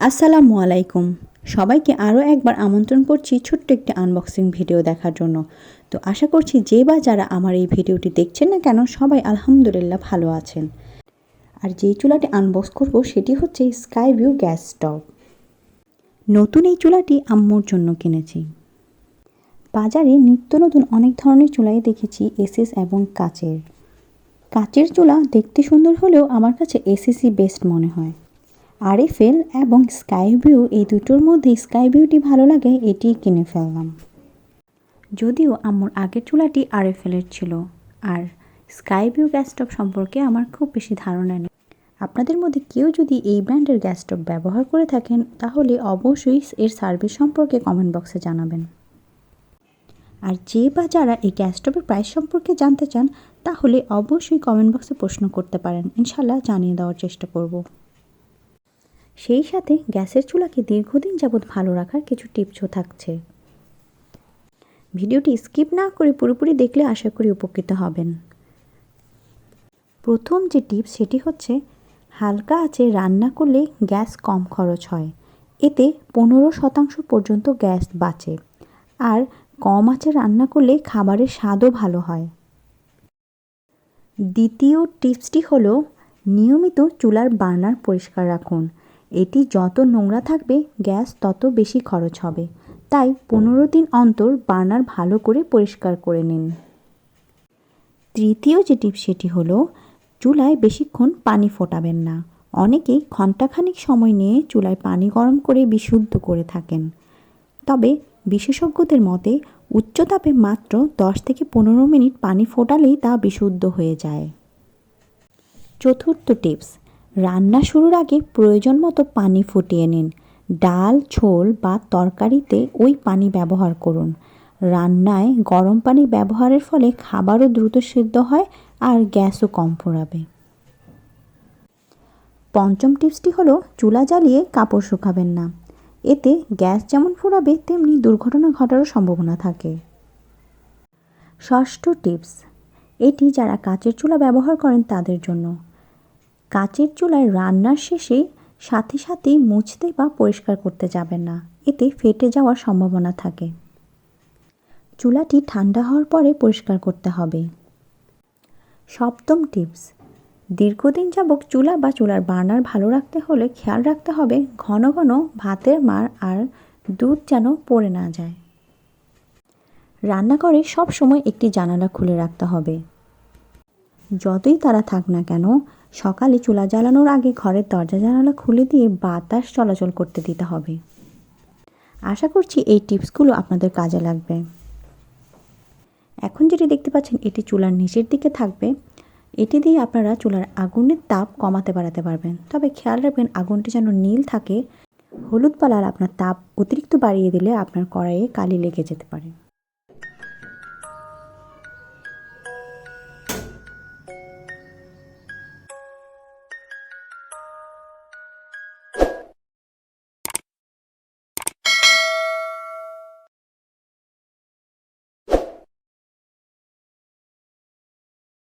আসসালামু আলাইকুম। সবাইকে আরও একবার আমন্ত্রণ করছি ছোট্ট একটি আনবক্সিং ভিডিও দেখার জন্য। তো আশা করছি যে বা যারা আমার এই ভিডিওটি দেখছেন না কেন সবাই আলহামদুলিল্লাহ ভালো আছেন। আর যেই চুলাটি আনবক্স করব সেটি হচ্ছে স্কাই ভিউ গ্যাস স্টোভ। নতুন এই চুলাটি আম্মুর জন্য কিনেছি। বাজারে নিত্য নতুন অনেক ধরনের চুলাই দেখেছি এসএস এবং কাচের। কাচের চুলা দেখতে সুন্দর হলেও আমার কাছে এসএসই বেস্ট মনে হয়। আরএফএল এবং স্কাই ভিউ এই দুটোর মধ্যে স্কাই ভিউটি ভালো লাগে, এটিই কিনে ফেললাম। যদিও আম্মুর আগের চুলাটি আরএফএলের ছিল, আর স্কাই ভিউ গ্যাস স্টোভ সম্পর্কে আমার খুব বেশি ধারণা নেই। আপনাদের মধ্যে কেউ যদি এই ব্র্যান্ডের গ্যাস স্টোভ ব্যবহার করে থাকেন তাহলে অবশ্যই এর সার্ভিস সম্পর্কে কমেন্ট বক্সে জানাবেন। আর যে বা যারা এই গ্যাস স্টোভের প্রাইস সম্পর্কে জানতে চান তাহলে অবশ্যই কমেন্ট বক্সে প্রশ্ন করতে পারেন, ইনশাল্লাহ জানিয়ে দেওয়ার চেষ্টা করব। সেই সাথে গ্যাসের চুলাকে দীর্ঘদিন যাবৎ ভালো রাখার কিছু টিপসও থাকছে। ভিডিওটি স্কিপ না করে পুরোপুরি দেখলে আশা করি উপকৃত হবেন। প্রথম যে টিপস সেটি হচ্ছে হালকা আঁচে রান্না করলে গ্যাস কম খরচ হয়। এতে 15% পর্যন্ত গ্যাস বাঁচে। আর কম আঁচে রান্না করলে খাবারের স্বাদও ভালো হয়। দ্বিতীয় টিপসটি হলো নিয়মিত চুলার বার্নার পরিষ্কার রাখুন। এটি যত নোংরা থাকবে গ্যাস তত বেশি খরচ হবে, তাই 15 দিন অন্তর বার্নার ভালো করে পরিষ্কার করে নিন। তৃতীয় যে টিপস সেটি হলো চুলায় বেশিক্ষণ পানি ফোটাবেন না। অনেকেই ঘণ্টাখানিক সময় নিয়ে চুলায় পানি গরম করে বিশুদ্ধ করে থাকেন, তবে বিশেষজ্ঞদের মতে উচ্চ তাপে মাত্র 10 থেকে 15 মিনিট পানি ফোটালেই তা বিশুদ্ধ হয়ে যায়। চতুর্থ টিপস, রান্না শুরুর আগে প্রয়োজন মতো পানি ফুটিয়ে নিন। ডাল, ঝোল বা তরকারিতে ওই পানি ব্যবহার করুন। রান্নায় গরম পানি ব্যবহারের ফলে খাবারও দ্রুত সিদ্ধ হয় আর গ্যাসও কম পোড়াবে। পঞ্চম টিপসটি হলো চুলা জ্বালিয়ে কাপড় শুকাবেন না। এতে গ্যাস যেমন ফুরাবে তেমনি দুর্ঘটনা ঘটারও সম্ভাবনা থাকে। ষষ্ঠ টিপস, এটি যারা কাচের চুলা ব্যবহার করেন তাদের জন্য। কাচের চুলায় রান্নার শেষে সাথে সাথেই মুছতে বা পরিষ্কার করতে যাবেন না, এতে ফেটে যাওয়ার সম্ভাবনা থাকে। চুলাটি ঠান্ডা হওয়ার পরে পরিষ্কার করতে হবে। সপ্তম টিপস, দীর্ঘদিন যাবত চুলা বা চুলার বার্নার ভালো রাখতে হলে খেয়াল রাখতে হবে ঘন ঘন ভাতের মাড় আর দুধ যেন পড়ে না যায়। রান্নাঘরে সব সময় একটি জানালা খুলে রাখতে হবে। যতই তারা থাক না কেন সকালে চুলা জ্বালানোর আগে ঘরের দরজা জানালা খুলে দিয়ে বাতাস চলাচল করতে দিতে হবে। আশা করছি এই টিপসগুলো আপনাদের কাজে লাগবে। এখন যেটি দেখতে পাচ্ছেন এটি চুলার নিচের দিকে থাকবে। এটি দিয়ে আপনারা চুলার আগুনের তাপ কমাতে বাড়াতে পারবেন, তবে খেয়াল রাখবেন আগুনটি যেন নীল থাকে। হলুদ বা লাল আপনার তাপ অতিরিক্ত বাড়িয়ে দিলে আপনার কড়াইয়ে কালি লেগে যেতে পারে।